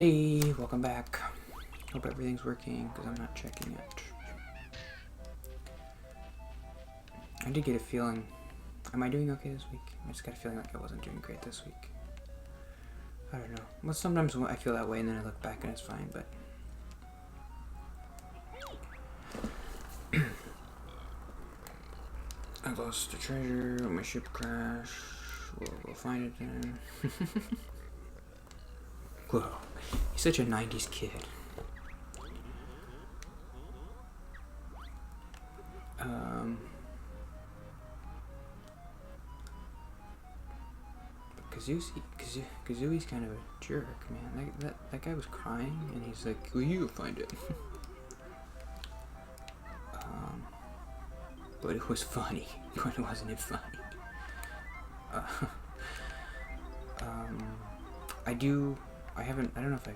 Hey, welcome back. Hope everything's working because I'm not checking it. I did get a feeling. Am I doing okay this week? I just got a feeling like I wasn't doing great this week. I don't know. Well, sometimes I feel that way and then I look back and it's fine, but. I lost the treasure, my ship crashed. We'll find it then. Whoa. He's such a 90s kid. Kazooie's kind of a jerk, man. That guy was crying, and he's like, "Well, you find it." But it was funny. But wasn't it funny? I haven't. I don't know if I.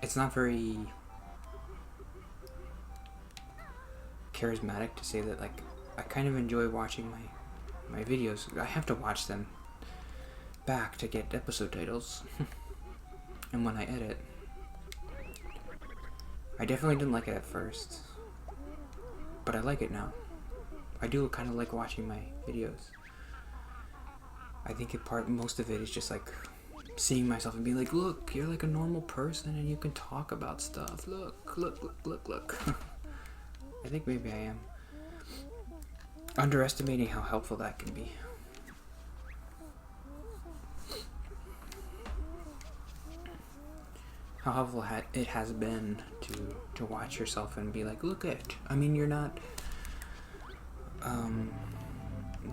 It's not very charismatic to say that. Like, I kind of enjoy watching my videos. I have to watch them back to get episode titles. And when I edit, I definitely didn't like it at first, but I like it now. I do kind of like watching my videos. I think most of it is just like seeing myself and being like, look, you're like a normal person and you can talk about stuff. Look. I think maybe I am underestimating how helpful that can be. How helpful it has been to watch yourself and be like, look it. I mean, you're not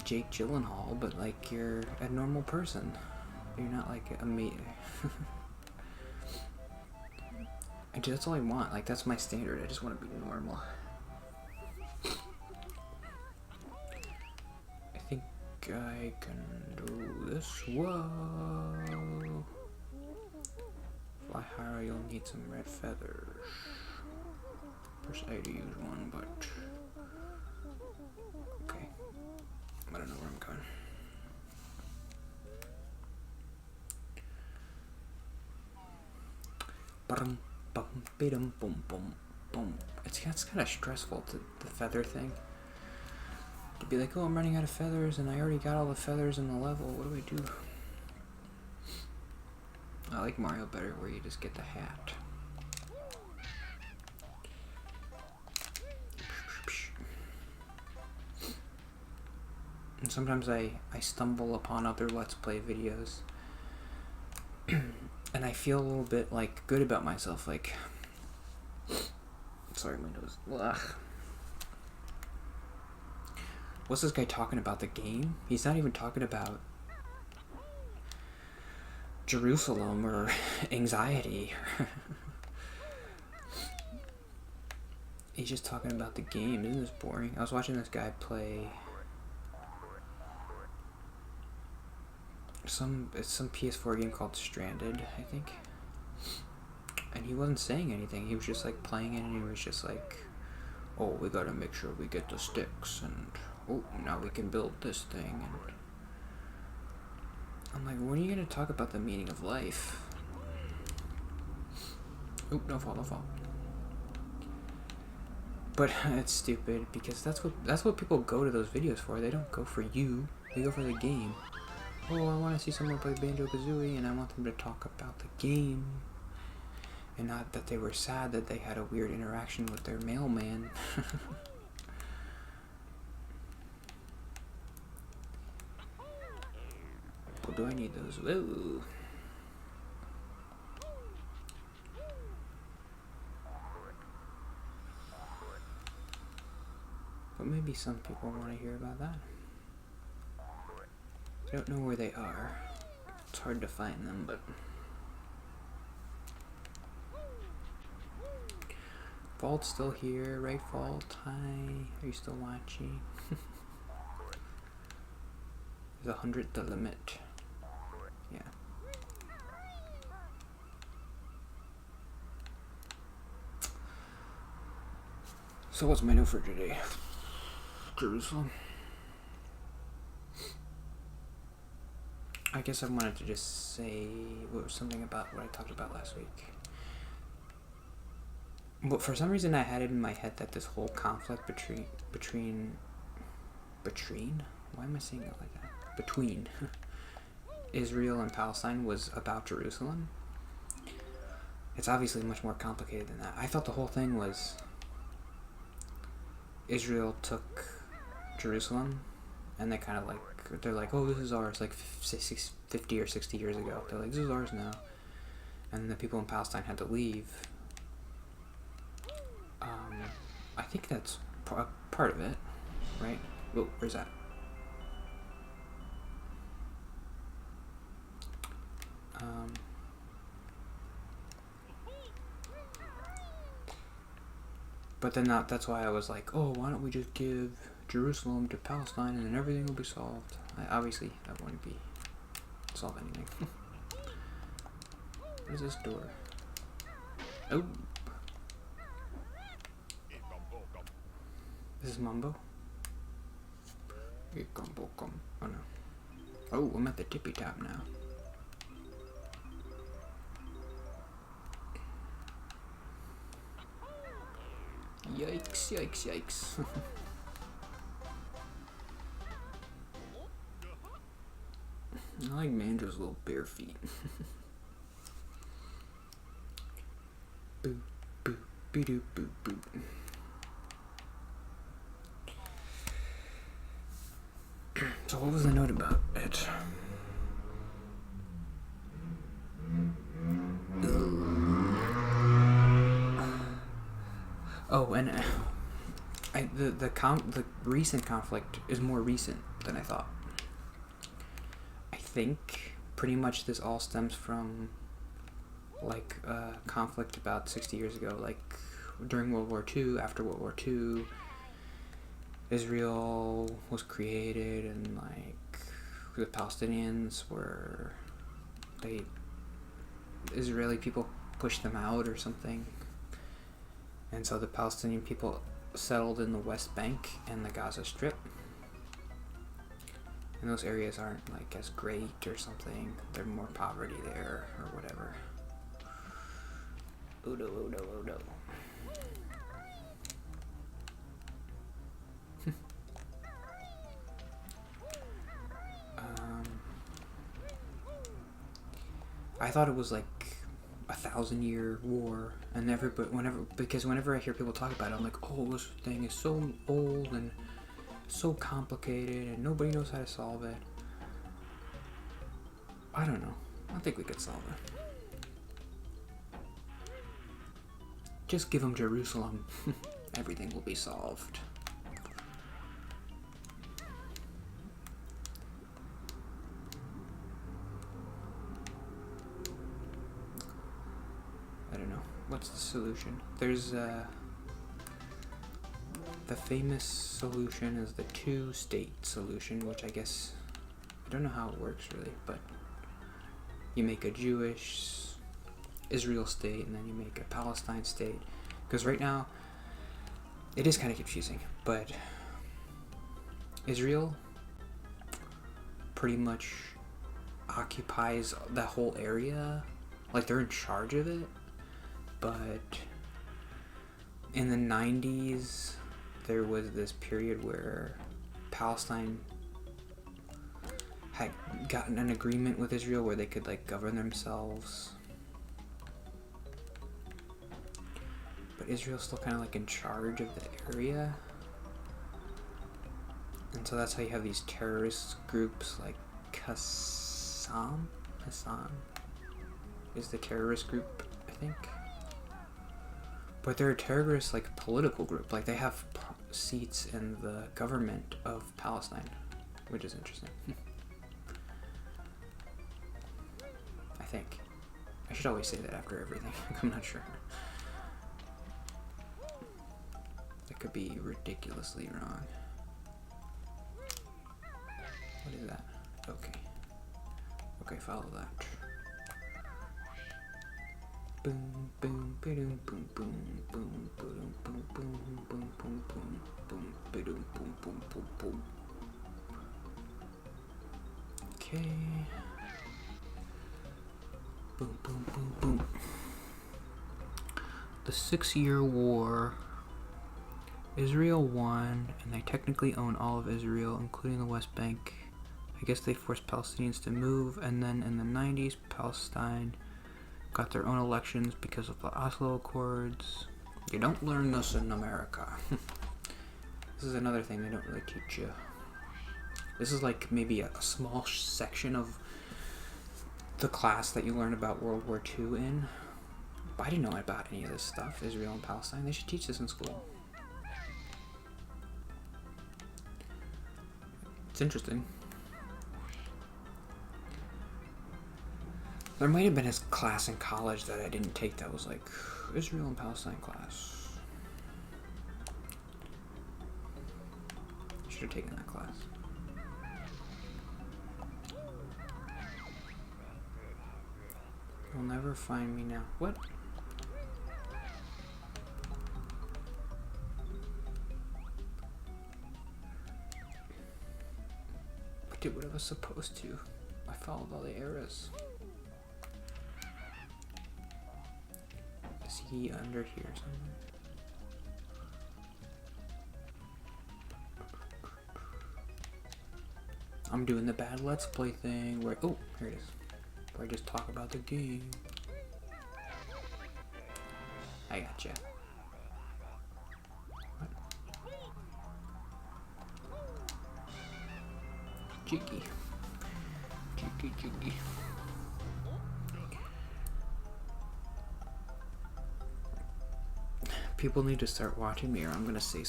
Jake Gyllenhaal, but like you're a normal person. You're not like a me. That's all I want. Like, that's my standard. I just want to be normal. I think I can do this. Whoa. Fly higher, you'll need some red feathers. First I had to use one, but okay. I don't know where I'm going. It's kind of stressful, the feather thing. To be like, oh, I'm running out of feathers, and I already got all the feathers in the level. What do I do? I like Mario better, where you just get the hat. And sometimes I stumble upon other Let's Play videos, and I feel a little bit like good about myself. Like, sorry, my nose. Ugh. What's this guy talking about? The game? He's not even talking about Jerusalem or anxiety. He's just talking about the game. Isn't this boring? I was watching this guy play some PS4 game called Stranded, I think. And he wasn't saying anything. He was just like playing it, and he was just like, oh, we gotta make sure we get the sticks, and oh, now we can build this thing. And I'm like, when are you gonna talk about the meaning of life? Oop, don't fall. But it's stupid, because that's what people go to those videos for. They don't go for you. They go for the game. Oh, I want to see someone play Banjo Kazooie, and I want them to talk about the game, and not that they were sad that they had a weird interaction with their mailman. Well, do I need those? Whoa. But maybe some people want to hear about that. I don't know where they are. It's hard to find them, but Vault's still here, right, Vault? Hi, are you still watching? Is 100 the limit? Yeah. So what's my note for today? Jerusalem. I I guess I wanted to just say something about what I talked about last week. But for some reason, I had it in my head that this whole conflict between why am I saying it like that? Between Israel and Palestine was about Jerusalem. It's obviously much more complicated than that. I thought the whole thing was Israel took Jerusalem, and they kind of like, they're like, oh, this is ours, like 50 or 60 years ago. They're like, this is ours now. And the people in Palestine had to leave. I think that's part of it, right? Whoa, where's that? But then that's why I was like, oh, why don't we just give Jerusalem to Palestine and then everything will be solved. Obviously, that wouldn't solve anything. What is this door? Oh. This is Mumbo? Oh no. Oh, I'm at the tippy top now. Yikes, yikes, yikes. I like Banjo's little bare feet. Boo, boo, boo, doo, boo, boo. So what was the note about it? Oh, and the recent conflict is more recent than I thought. I think pretty much this all stems from like a conflict about 60 years ago, like during World War II, after World War II, Israel was created, and like the Palestinians were, Israeli people pushed them out or something. And so the Palestinian people settled in the West Bank and the Gaza Strip. And those areas aren't like as great or something. There's more poverty there or whatever. Oh no, oh no, oh no. I thought it was like 1,000-year war, and whenever I hear people talk about it, I'm like, oh, this thing is so old and so complicated, and nobody knows how to solve it. I don't know. I think we could solve it. Just give them Jerusalem. Everything will be solved. I don't know. What's the solution? There's the famous solution is the two-state solution, which I guess, I don't know how it works really, but you make a Jewish Israel state and then you make a Palestine state. Because right now, it is kind of confusing, but Israel pretty much occupies that whole area. Like, they're in charge of it. But in the 90s, there was this period where Palestine had gotten an agreement with Israel where they could like govern themselves. But Israel's still kind of like in charge of the area. And so that's how you have these terrorist groups like Hassan is the terrorist group, I think. But they're a terrorist like political group. Like they have seats in the government of Palestine, which is interesting. I think. I should always say that after everything. I'm not sure. That could be ridiculously wrong. What is that? Okay. Okay, follow that. Boom, boom, boom, boom, boom, boom, boom, boom, boom, boom, boom, boom, boom, boom, boom, boom, boom, boom. Okay. Boom, boom, boom, boom. The 6-Year War. Israel won, and they technically own all of Israel, including the West Bank. I guess they forced Palestinians to move, and then in the 90s, Palestine got their own elections because of the Oslo Accords. You don't learn this in America. This is another thing they don't really teach you. This is like maybe a small section of the class that you learn about World War II in. But I didn't know about any of this stuff, Israel and Palestine. They should teach this in school. It's interesting. There might have been a class in college that I didn't take that was like Israel and Palestine class. I should have taken that class. You'll never find me now. What? I did what I was supposed to. I followed all the arrows. Is he under here somewhere? I'm doing the bad Let's Play thing where, oh, here it is. Where I just talk about the game. I gotcha. What? Jiggy. Jiggy, jiggy. People need to start watching me or I'm gonna start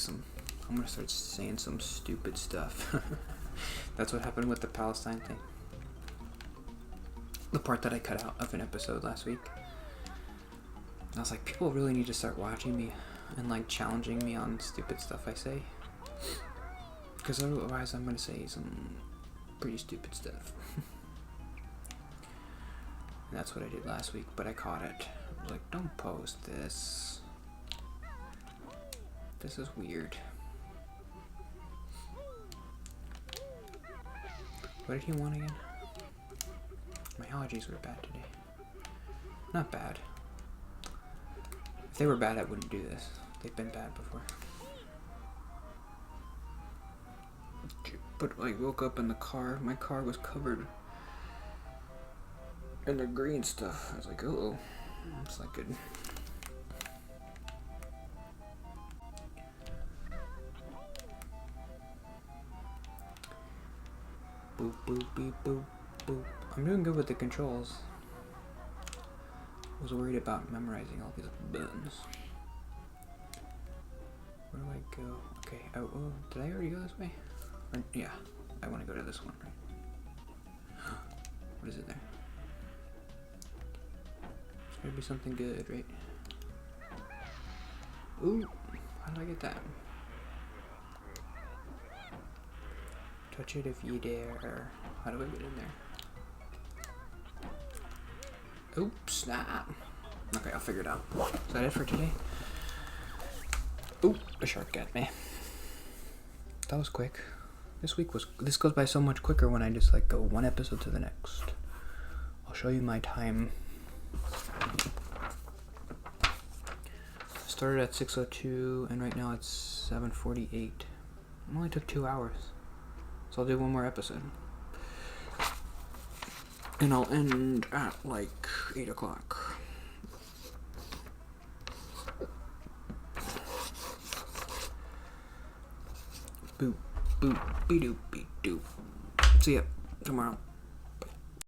saying some stupid stuff. That's what happened with the Palestine thing. The part that I cut out of an episode last week. I was like, people really need to start watching me and like challenging me on stupid stuff I say. Because otherwise I'm gonna say some pretty stupid stuff. And that's what I did last week, but I caught it. I was like, don't post this. This is weird. What did he want again? My allergies were bad today. Not bad. If they were bad, I wouldn't do this. They've been bad before. But I woke up in the car. My car was covered in the green stuff. I was like, oh, it's not good. Boop, boop, beep, boop, boop. I'm doing good with the controls. I was worried about memorizing all these buttons. Where do I go? Okay, oh, did I already go this way? Or, yeah, I want to go to this one, right? What is it there? There's gotta be something good, right? Ooh, how do I get that? Touch it if you dare. How do I get in there? Oops, snap. Okay, I'll figure it out. Is that it for today? Oop, a shark got me. That was quick. This goes by so much quicker when I just like go one episode to the next. I'll show you my time. I started at 6:02 and right now it's 7:48. It only took 2 hours. So I'll do one more episode. And I'll end at like 8 o'clock. Boop, boop, be doop, be doop. See ya tomorrow.